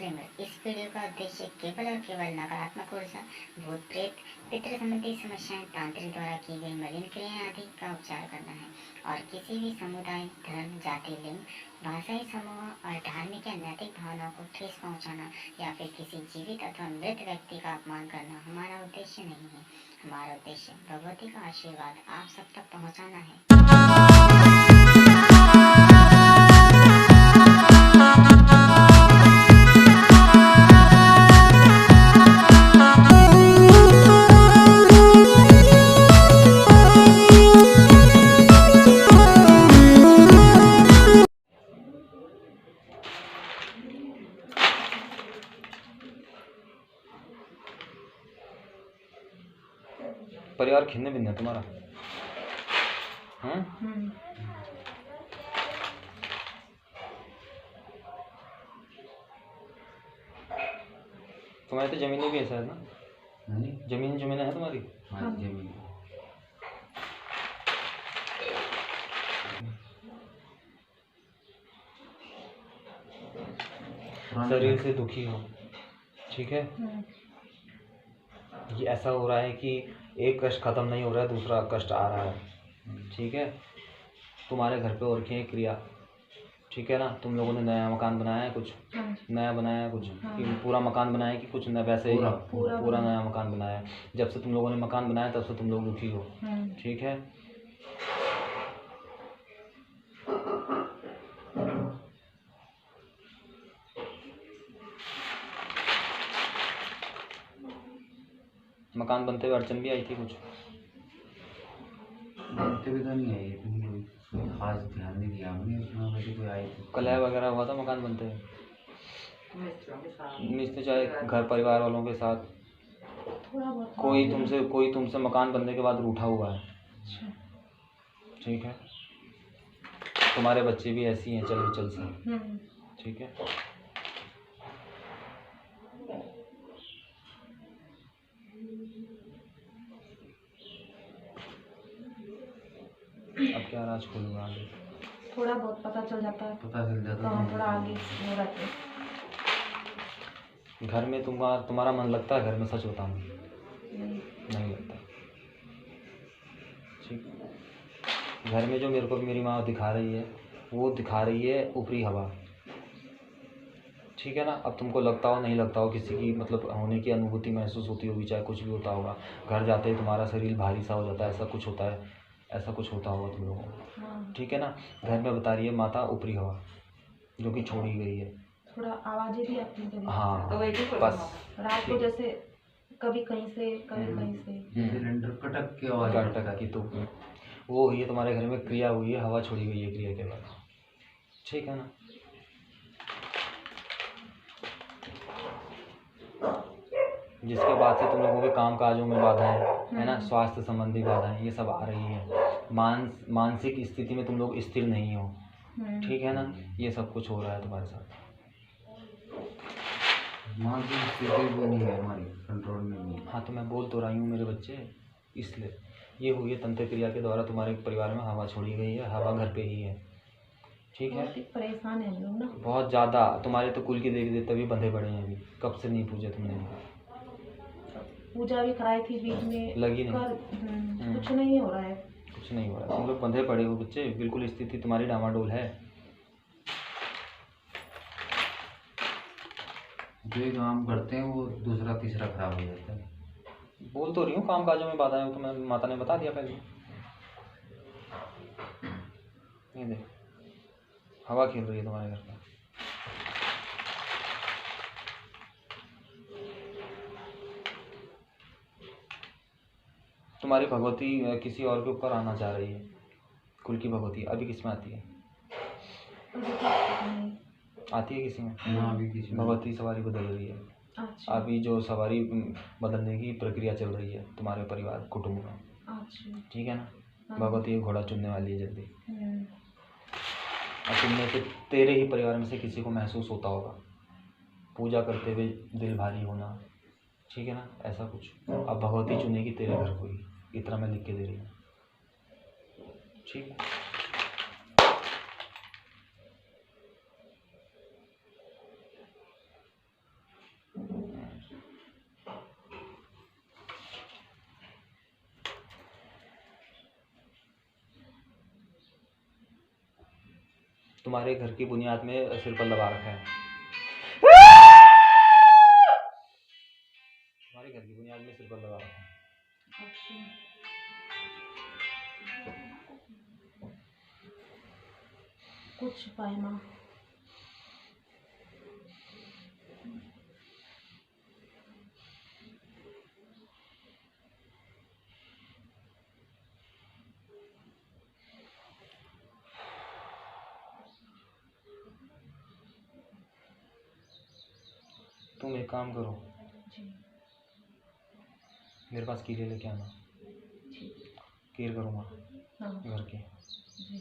Disclaimer, इस video का उद्देश्य केवल और केवल नकारात्मक ऊर्जा, भूत प्रेत, पितृ संबंधी समस्याएं, तांत्रिक द्वारा की गई मलिन क्रियाएं आदि का उपचार करना है और किसी भी समुदाय, धर्म, जाति, लिंग, भाषाई समूह और धार्मिक या नैतिक भावनाओं को ठेस पहुंचाना या फिर किसी जीवित अथवा मृत व्यक्ति का अपमान करना हमारा उद्देश्य नहीं है। हमारा उद्देश्य भगवती का आशीर्वाद आप सब तक पहुंचाना है। परिवार खिन्न भिन्न है तुम्हारा। तुम्हारी तो जमीनें भी है शायद ना? जमीन है तुम्हारी? हाँ जमीन। शरीर से दुखी हो, ठीक है? ये ऐसा हो रहा है कि एक कष्ट खत्म नहीं हो रहा है, दूसरा कष्ट आ रहा है, ठीक है? तुम्हारे घर पे और क्या क्रिया, ठीक है ना? तुम लोगों ने नया मकान बनाया है, कुछ नया बनाया है, कुछ कि पूरा मकान बनाया है कि कुछ न वैसे ही पूरा नया मकान बनाया है। जब से तुम लोगों ने मकान बनाया तब से तुम लोग दुखी हो, ठीक है? मकान बनते हुए अड़चन भी आई थी कुछ? बनते हुए तो नहीं आई, कोई खास ध्यान नहीं दिया हमने उसमें, वैसे कोई आई थी। कलह वगैरह हुआ था मकान बनते हुए? मिस्त्री चाहे घर परिवार वालों के साथ? कोई तुमसे मकान बनने के बाद रूठा हुआ है, ठीक है? तुम्हारे बच्चे भी ऐसी हैं चल से, ठीक है? अब क्या राज खोलूंगा आगे? थोड़ा बहुत पता चल जाता है तो हम थोड़ा आगे हो रहते हैं। घर में तुम्हारा मन लगता है? घर में सच बताऊं नहीं लगता, ठीक? घर में जो मेरे को मेरी माँ दिखा रही है वो दिखा रही है ऊपरी हवा, ठीक है ना? अब तुमको लगता हो नहीं लगता हो, किसी की मतलब होने की अनुभूति महसूस होती होगी, चाहे कुछ भी होता होगा, घर जाते ही तुम्हारा शरीर भारी सा हो जाता है, ऐसा कुछ होता है, ऐसा कुछ होता होगा तुम लोगों को, ठीक है ना? घर में बता रही है माता ऊपरी हवा जो कि छोड़ी गई है, थोड़ा आवाज़ें भी आती हैं कभी। हाँ तो बस रात को जैसे कभी कहीं से कभी कहीं से सिलेंडर कटक के आवाज टका की तो वो हुई है तुम्हारे घर में, क्रिया हुई है, हवा छोड़ी गई है क्रिया के बाद, ठीक है ना? जिसके बाद से तुम लोगों के काम काजों में बाधाएं है ना, स्वास्थ्य संबंधी बाधाएं ये सब आ रही है, मानसिक स्थिति में तुम लोग स्थिर नहीं हो, ठीक है ना? ये सब कुछ हो रहा है तुम्हारे साथ। मानसिक स्थिति भी नहीं है हमारी, कंट्रोल में नहीं है। हाँ तो मैं बोल तो रही हूँ मेरे बच्चे, इसलिए ये हुई है तंत्र क्रिया के द्वारा तुम्हारे परिवार में हवा छोड़ी गई है, हवा घर पे ही है, ठीक है? परेशान है हम लोग ना बहुत ज़्यादा। तुम्हारे तो कुल के देवी देवता भी बंधे पड़े हैं, अभी कब से नहीं पूजे तुमने? पूजा भी कराई थी बीच में, लगी नहीं, कुछ नहीं हो रहा है, कुछ नहीं हो रहा है, तुम लोग बंधे पड़े हो बच्चे, बिल्कुल स्थिति तुम्हारी डामाडोल है। जो एक काम करते हैं वो दूसरा तीसरा खराब हो जाता है। बोल तो रही हूँ काम काजों में बाधा है, तो मैं माता ने बता दिया पहले। ये देख हवा खेल रही है तुम्हारे घर पर, तुम्हारी भगवती किसी और के ऊपर आना चाह रही है, कुल की भगवती अभी किस में आती है? आती है किसी में? अभी किसी में भगवती सवारी बदल रही है। अच्छा। अभी जो सवारी बदलने की प्रक्रिया चल रही है तुम्हारे परिवार कुटुंब में, अच्छा। ठीक है ना? भगवती घोड़ा चुनने वाली है जल्दी, और तुमने से तेरे ही परिवार में से किसी को महसूस होता होगा पूजा करते हुए दिल भारी होना, ठीक है ना? ऐसा कुछ अब भगवती चुनेगी तेरे घर को ही, इतना मैं लिख के दे रही हूँ, ठीक है? तुम्हारे घर की बुनियाद में सिर पर लगा रखा है। तुम्हारे घर की बुनियाद में सिर पर लगा रखा है। अच्छा। कुछ छुपाए माँ। तुम एक काम करो, जी मेरे पास कीले लेके आना, जी। केयर करूँगा हाँ घर की। जी।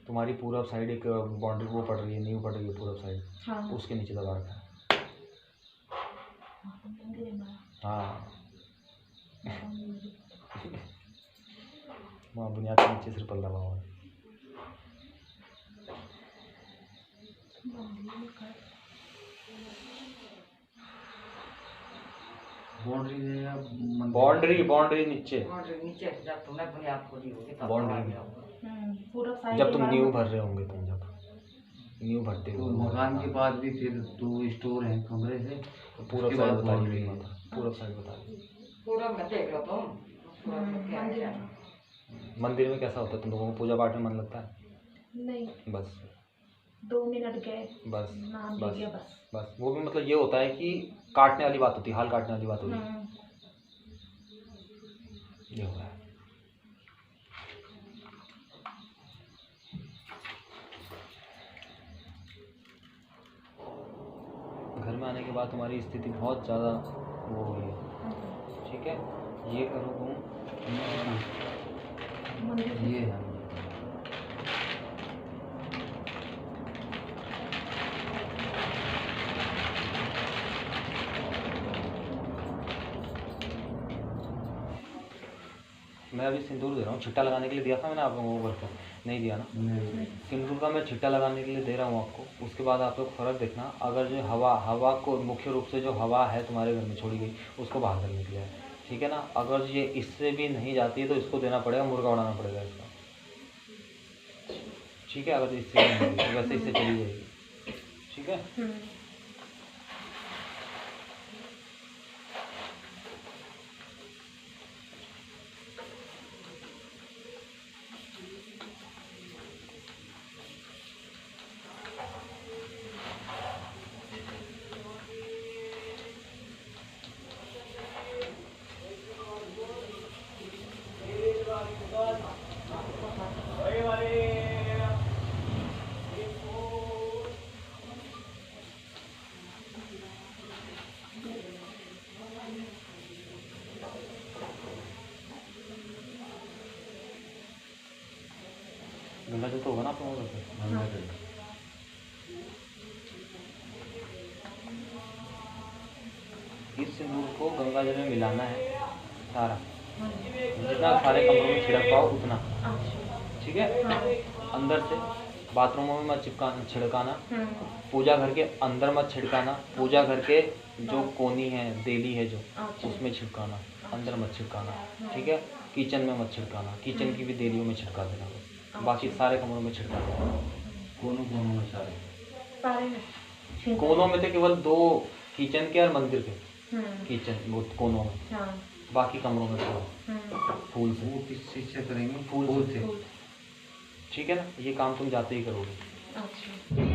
तुम्हारी पूरब साइड एक बाउंड्री वो पड़ रही है, नींव पड़ रही है पूरब साइड, हाँ उसके नीचे दबा रखा है। मंदिर है हमारा। हाँ मंदिर। वहाँ बुनियाद के नीचे सिर पर लगा हुआ है। बाउंड्री है या बाउंड्री नीचे नीचे जब तुमने बुनियाद खोदी होगी तब बाउंड्री में, पूरा साइड जब तुम नींव भर रहे होंगे, तुम जब नींव भरते तो हो मकान के बाद भी फिर 2 स्टोर हैं कमरे से, पूरब उसके साइड बाद बता बाउंड्री रही है। पूरब साइड बता रही। पूरा में देख लो तुम मंदिर। मंदिर में कैसा होता है, तुम लोगों को पूजा पाठ में मन लगता है? नहीं, बस 2 मिनट गए, बस नाम बस ले लिया बस। बस वो भी मतलब ये होता है कि काटने वाली बात होती है, हाल काटने वाली बात होती है। ये हो रहा है। घर में आने के बाद तुम्हारी स्थिति बहुत ज़्यादा वो हुई है, ठीक है। ये करो तुम, ये है मैं अभी सिंदूर दे रहा हूँ, छिट्टा लगाने के लिए दिया था मैंने आप लोगों को घर पर, नहीं दिया ना। सिंदूर का मैं छिट्टा लगाने के लिए दे रहा हूँ आपको। उसके बाद आप लोग फ़र्क देखना, अगर जो हवा को मुख्य रूप से जो हवा है तुम्हारे घर में छोड़ी गई उसको बाहर करने के लिए है, ठीक है ना। अगर ये इससे भी नहीं जाती है तो इसको देना पड़ेगा, मुर्गा उड़ाना पड़ेगा इसका, ठीक है। अगर इससे नहीं होगी तो वैसे इससे चली जाएगी, ठीक है। गंगा जल तो होगा ना आप लोगों का? इस सिंदूर को गंगा जल में मिलाना है सारा, जितना सारे कमरों में छिड़क पाओ उतना, ठीक है। अंदर से बाथरूमों में मत छिड़काना, पूजा घर के अंदर मत छिड़काना, पूजा घर के जो कोनी है, देली है जो, उसमें छिड़काना, अंदर मत छिड़काना, ठीक है। किचन में मत छिड़काना, किचन की भी देलियों में छिड़का देना, बाकी सारे कमरों में छिड़का देना। कोनों में सारे कोनों में तो केवल 2 किचन के और मंदिर के, किचन वो कोनों में, बाकी कमरों में पूरा फूल से। वो किस चीज़ से करेंगे? फूल से, ठीक है ना। ये काम तुम जाते ही करोगे। अच्छा।